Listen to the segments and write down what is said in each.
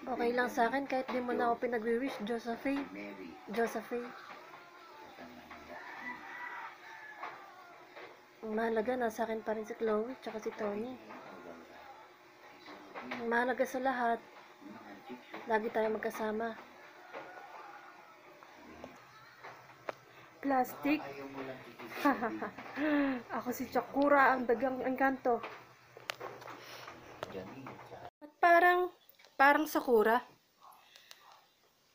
Okay lang sa akin kahit di mo na ako pinag-wish, Josephine. Josephine. Ang mahalaga, nasa akin pa rin si Chloe, tsaka si Tony. Ang mahalaga sa lahat, lagi tayo magkasama. Plastic? Ako si Chakura, ang dagang engkanto. At parang Sakura.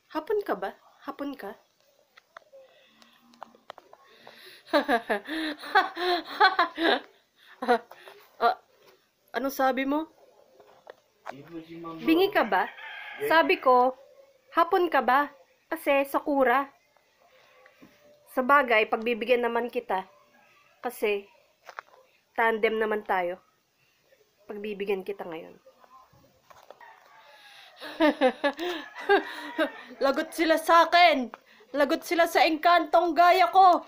Hapon ka ba? Hapon ka? Anong sabi mo? Bingi ka ba? Sabi ko, hapon ka ba? Kasi Sakura. Sa bagay, pagbibigyan naman kita. Kasi, tandem naman tayo. Pagbibigyan kita ngayon. Lagot sila sa akin. Lagot sila sa engkantong gaya ko.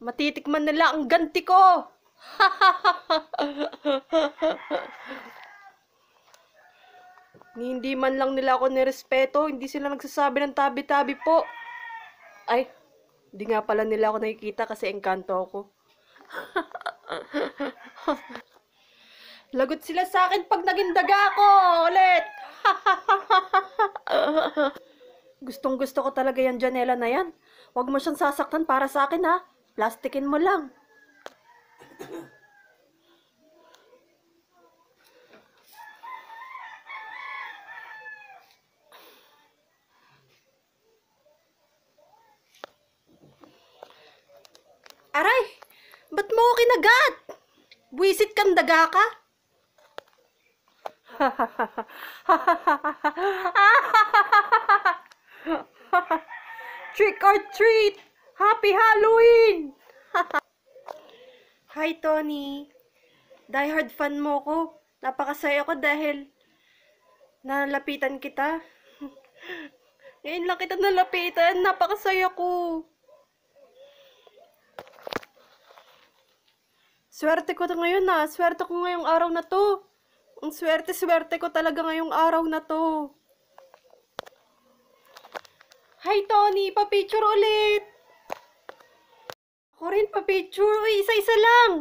Matitikman nila ang ganti ko. Hindi man lang nila ako nirespeto, hindi sila nagsasabi ng tabi-tabi po. Ay, hindi nga pala nila ako nakikita kasi engkanto ako. Lagot sila sa akin pag naging daga ako ulit. Gustong gusto ko talaga yung Janela na yan. Huwag mo siyang sasaktan para sa akin ha. Plastikin mo lang. Aray! Ba't mo ako kinagat? Buwisit kang daga ka? Trick or treat! Happy Halloween! Hi, Tony. Die hard fan mo ko. Napakasaya ko dahil nalapitan kita. Ngayon lang kita nalapitan. Napakasaya ko. Swerte ko na ngayon na. Swerte ko ngayong araw na to. Ang swerte ko talaga ngayong araw na to. Hi, Tony. Pa-picture ulit. Ako rin pa-picture. Uy, isa-isa lang.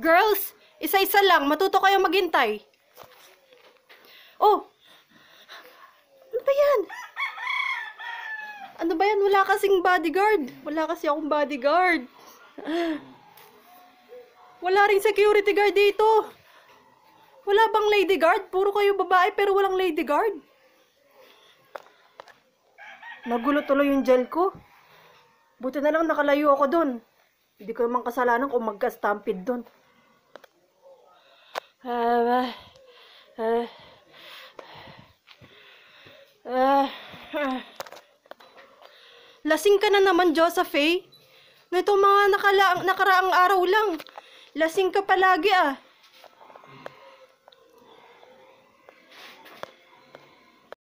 Girls, isa-isa lang. Matuto kayong maghintay. Oh. Ano ba yan? Ano ba yan? Wala kasing bodyguard. Wala kasi akong bodyguard. Wala ring security guard dito. Wala bang lady guard? Puro kayo babae pero walang lady guard. Nagulo tuloy yung gel ko. Buti na lang nakalayo ako dun. Hindi ko naman kasalanan kung magka-stampede dun. Lasing ka na naman, Josephine. Nito mga nakaraang araw lang. Lasing ka palagi ah.